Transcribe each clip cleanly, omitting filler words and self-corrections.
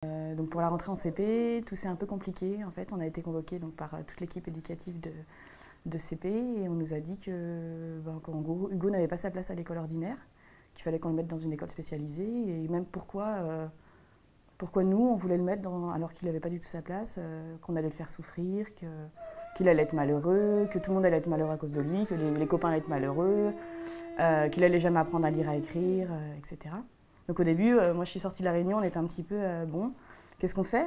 Donc pour la rentrée en CP, tout s'est un peu compliqué. En fait, on a été convoqué donc, par toute l'équipe éducative de CP et on nous a dit qu'en gros, Hugo n'avait pas sa place à l'école ordinaire, qu'il fallait qu'on le mette dans une école spécialisée et même pourquoi nous, on voulait le mettre alors qu'il n'avait pas du tout sa place, qu'on allait le faire souffrir, qu'il allait être malheureux, que tout le monde allait être malheureux à cause de lui, que les copains allaient être malheureux, qu'il allait jamais apprendre à lire, à écrire, etc. Donc au début, moi je suis sortie de la réunion, on était un petit peu bon, qu'est-ce qu'on fait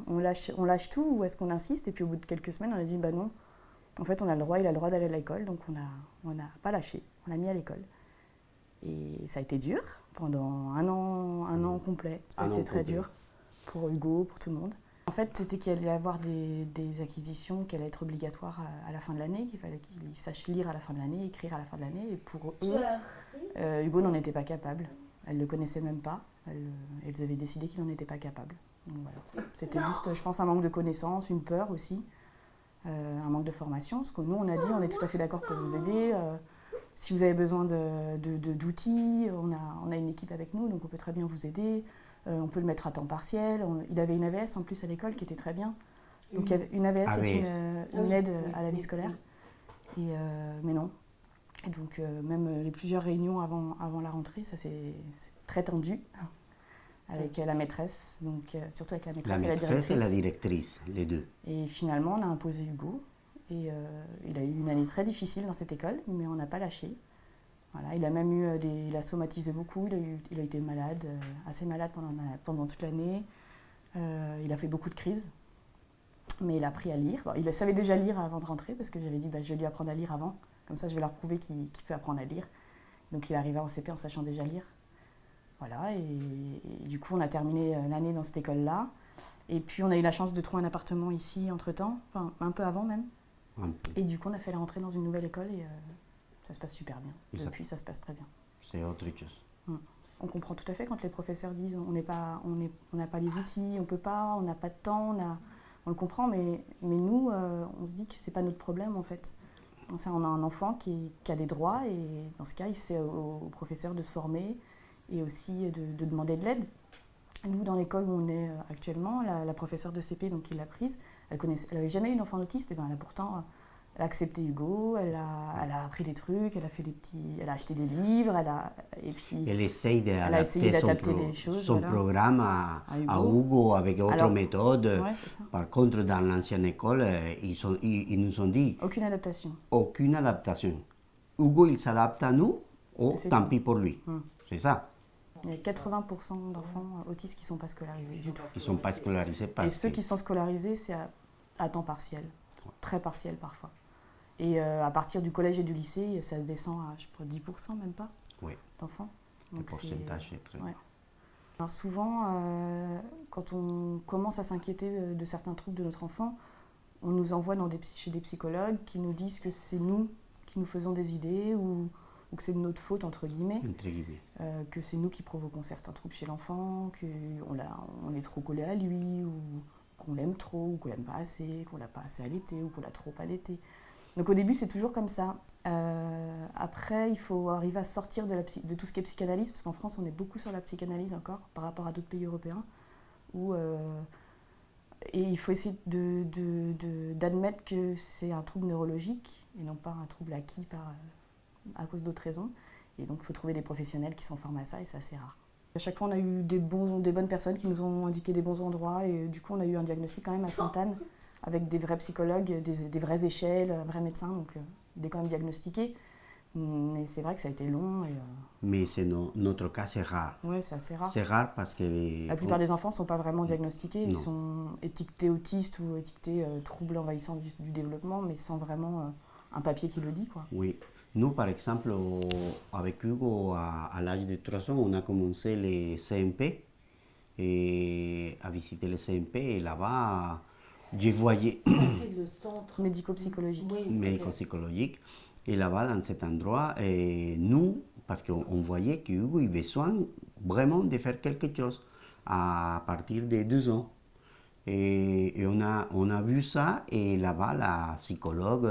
on lâche tout ou est-ce qu'on insiste? Et puis au bout de quelques semaines, on a dit bah non, en fait on a le droit, il a le droit d'aller à l'école, donc on n'a pas lâché, on l'a mis à l'école. Et ça a été dur pendant un an complet, ça a été très dur pour Hugo, pour tout le monde. En fait, c'était qu'il allait y avoir des acquisitions qui allaient être obligatoires à la fin de l'année, qu'il fallait qu'il sache lire à la fin de l'année, écrire à la fin de l'année. Et pour eux, Hugo n'en était pas capable. Elle ne le connaissait même pas. Elles avaient décidé qu'il n'en était pas capable. Donc, voilà. C'était juste, je pense, un manque de connaissances, une peur aussi, un manque de formation. Parce que nous, on a dit, on est tout à fait d'accord pour vous aider. Si vous avez besoin d'outils, on a une équipe avec nous, donc on peut très bien vous aider. On peut le mettre à temps partiel. Il avait une AVS en plus à l'école qui était très bien. Donc une AVS est une aide à la vie scolaire. Mais non. Et donc même les plusieurs réunions avant la rentrée, ça c'est très tendu avec la maîtresse, donc surtout avec la maîtresse et la directrice. La maîtresse et la directrice, les deux. Et finalement, on a imposé Hugo. Et il a eu une année très difficile dans cette école, mais on n'a pas lâché. Voilà, il a même eu il a somatisé beaucoup, il a été malade, assez malade pendant toute l'année. Il a fait beaucoup de crises, mais il a appris à lire. Bon, il savait déjà lire avant de rentrer, parce que j'avais dit je vais lui apprendre à lire avant, comme ça je vais leur prouver qu'il peut apprendre à lire. Donc il est arrivé en CP en sachant déjà lire. Voilà, et du coup on a terminé l'année dans cette école-là. Et puis on a eu la chance de trouver un appartement ici entre-temps, enfin un peu avant même. Et du coup, on a fait la rentrée dans une nouvelle école et ça se passe super bien. Depuis, ça se passe très bien. C'est autre chose. On comprend tout à fait quand les professeurs disent on n'a pas les outils, on ne peut pas, on n'a pas de temps, on le comprend, mais nous, on se dit que ce n'est pas notre problème en fait. Ça, on a un enfant qui a des droits et dans ce cas, c'est aux professeurs de se former et aussi de demander de l'aide. Nous, dans l'école où on est actuellement, la professeure de CP donc, qui l'a prise, elle n'avait jamais eu d'enfant autiste, et ben, elle a accepté Hugo, elle a appris des trucs, elle a acheté des livres, et puis elle essaye d'adapter des choses. Son programme à Hugo avec d'autres méthodes. Ouais, c'est ça. Par contre, dans l'ancienne école, ils nous ont dit aucune adaptation. Aucune adaptation. Hugo, il s'adapte à nous, tant pis pour lui. C'est ça. Il y a 80% d'enfants autistes qui ne sont pas scolarisés du tout. Qui ne sont pas scolarisés Et ceux qui sont scolarisés, c'est à temps partiel, très partiel parfois. Et à partir du collège et du lycée, ça descend à, je crois, 10% même pas d'enfants. Donc le pourcentage est très bas. Alors souvent, quand on commence à s'inquiéter de certains troubles de notre enfant, on nous envoie chez des psychologues qui nous disent que c'est nous qui nous faisons des idées ou que c'est de notre faute, entre guillemets, que c'est nous qui provoquons certains troubles chez l'enfant, qu'on est trop collé à lui, ou qu'on l'aime trop, ou qu'on l'aime pas assez, qu'on l'a pas assez allaité, ou qu'on l'a trop allaité. Donc au début, c'est toujours comme ça. Après, il faut arriver à sortir de tout ce qui est psychanalyse, parce qu'en France, on est beaucoup sur la psychanalyse encore, par rapport à d'autres pays européens, et il faut essayer d'admettre que c'est un trouble neurologique, et non pas un trouble acquis à cause d'autres raisons. Et donc, il faut trouver des professionnels qui sont formés à ça, et c'est assez rare. À chaque fois, on a eu des bonnes personnes qui nous ont indiqué des bons endroits, et du coup, on a eu un diagnostic quand même à Sainte-Anne, avec des vrais psychologues, des vraies échelles, un vrai médecin, donc il est quand même diagnostiqué. Mais c'est vrai que ça a été long. Mais notre cas, c'est rare. Oui, c'est assez rare. C'est rare parce que... La plupart des enfants ne sont pas vraiment diagnostiqués. Ils sont étiquetés autistes ou étiquetés troubles envahissants du développement, mais sans vraiment un papier qui le dit, quoi. Oui. Nous, par exemple, avec Hugo, à l'âge de 3 ans, on a commencé les CMP, et à visiter les CMP, et là-bas, je voyais... C'est le centre médico-psychologique. Oui, médico-psychologique. Et là-bas, dans cet endroit, et nous, parce qu'on voyait que Hugo avait besoin vraiment de faire quelque chose à partir de 2 ans. Et on a vu ça, et là-bas, la psychologue,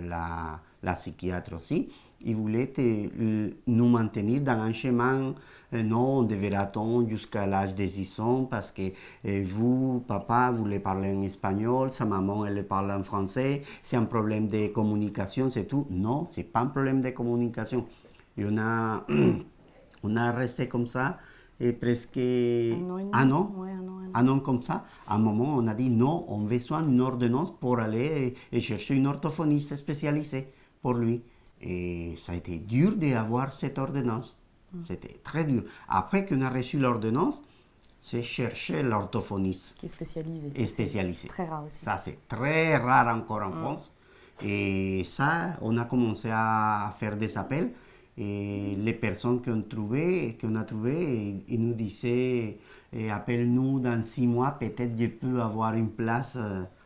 la psychiatre aussi, ils voulaient nous maintenir dans un chemin. Non, on devait attendre jusqu'à l'âge de 6 ans parce que vous, papa, vous voulez parler en espagnol, sa maman, elle parle en français, c'est un problème de communication, c'est tout. Non, c'est pas un problème de communication. Et on a resté comme ça, et presque Un an et demi. un an. Ouais, un an, un an. Un an comme ça, à un moment, on a dit non, on veut besoin d'une ordonnance pour aller et chercher une orthophoniste spécialisée pour lui. Et ça a été dur d'avoir cette ordonnance. C'était très dur. Après qu'on a reçu l'ordonnance, c'est chercher l'orthophoniste Qui est spécialisé. et Ça, spécialisé. c'est très rare aussi. Ça, c'est très rare encore en France. Et ça, on a commencé à faire des appels. Et les personnes qu'on a trouvées, ils nous disaient, appelle-nous dans 6 mois, peut-être je peux avoir une place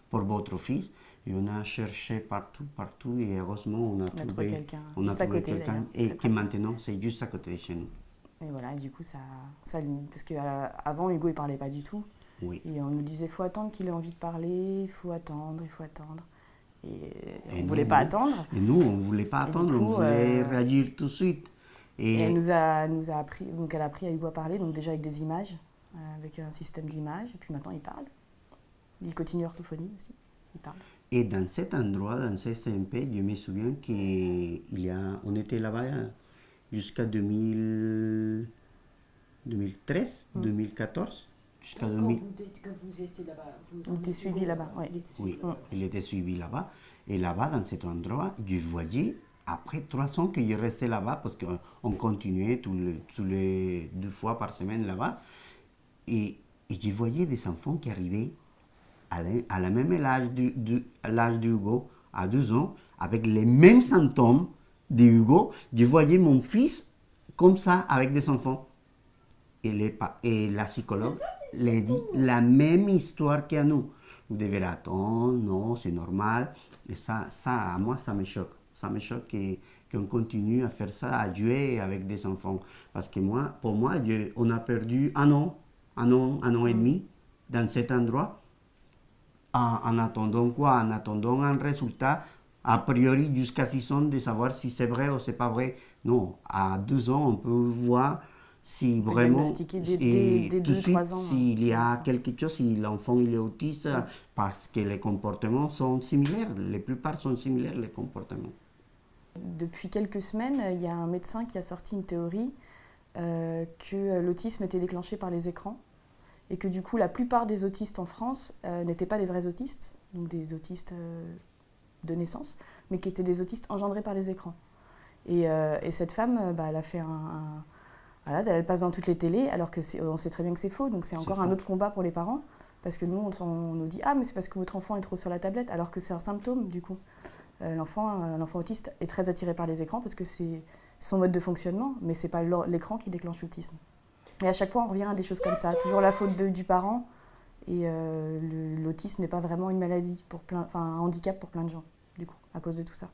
pour votre fils. Et on a cherché partout, partout, et heureusement, on a trouvé quelqu'un, on a juste à trouvé côté, quelqu'un, d'ailleurs. et Très qui pratique. maintenant, c'est juste à côté de chez nous. Et voilà, et du coup, ça parce qu'avant, Hugo, il parlait pas du tout. Oui. Et on nous disait, il faut attendre qu'il ait envie de parler, il faut attendre, il faut attendre. Et on ne nous, voulait pas non. attendre. Et nous, on ne voulait pas Et attendre, du coup, on voulait réagir tout de suite. Et elle nous a appris, donc elle a appris à Hugo à parler, donc déjà avec des images, avec un système d'images, et puis maintenant il parle. Il continue l'orthophonie aussi, il parle. Et dans cet endroit, dans ce CMP, je me souviens qu'on était là-bas jusqu'à 2013, 2014, jusqu'à 2000. Quand vous étiez là-bas, Il était suivi là-bas, ouais. Oui, il était suivi là-bas. Et là-bas, dans cet endroit, je voyais, après 3 ans que je restais là-bas, parce qu'on continuait tous les 2 fois par semaine là-bas, et je voyais des enfants qui arrivaient à la même âge l'âge d'Hugo, à 2 ans, avec les mêmes symptômes d'Hugo. Je voyais mon fils comme ça, avec des enfants. Et la psychologue lui dit la même histoire qu'à nous. Vous devez attendre, non, c'est normal. Et ça, à moi, ça me choque. Ça me choque qu'on continue à faire ça, à jouer avec des enfants. Parce que pour moi, on a perdu un an et demi dans cet endroit. En attendant quoi? En attendant un résultat, a priori jusqu'à 6 ans, de savoir si c'est vrai ou c'est pas vrai. Non, à 2 ans, on peut voir si peut vraiment, diagnostiquer dès tout de 2-3 suite, ans, s'il y a l'enfant. quelque chose, si l'enfant il est autiste, parce que les comportements sont similaires. La plupart sont similaires, les comportements. Depuis quelques semaines, il y a un médecin qui a sorti une théorie que l'autisme était déclenché par les écrans et que du coup la plupart des autistes en France n'étaient pas des vrais autistes, donc des autistes de naissance, mais qui étaient des autistes engendrés par les écrans. Et cette femme, elle a fait voilà, elle passe dans toutes les télés, alors on sait très bien que c'est faux, donc c'est encore un autre combat pour les parents, parce que nous, on nous dit « Ah, mais c'est parce que votre enfant est trop sur la tablette », alors que c'est un symptôme, du coup. L'enfant autiste est très attiré par les écrans, parce que c'est son mode de fonctionnement, mais c'est pas l'écran qui déclenche l'autisme. Et à chaque fois, on revient à des choses comme ça, toujours la faute du parent, et l'autisme n'est pas vraiment une maladie, un handicap pour plein de gens, du coup, à cause de tout ça.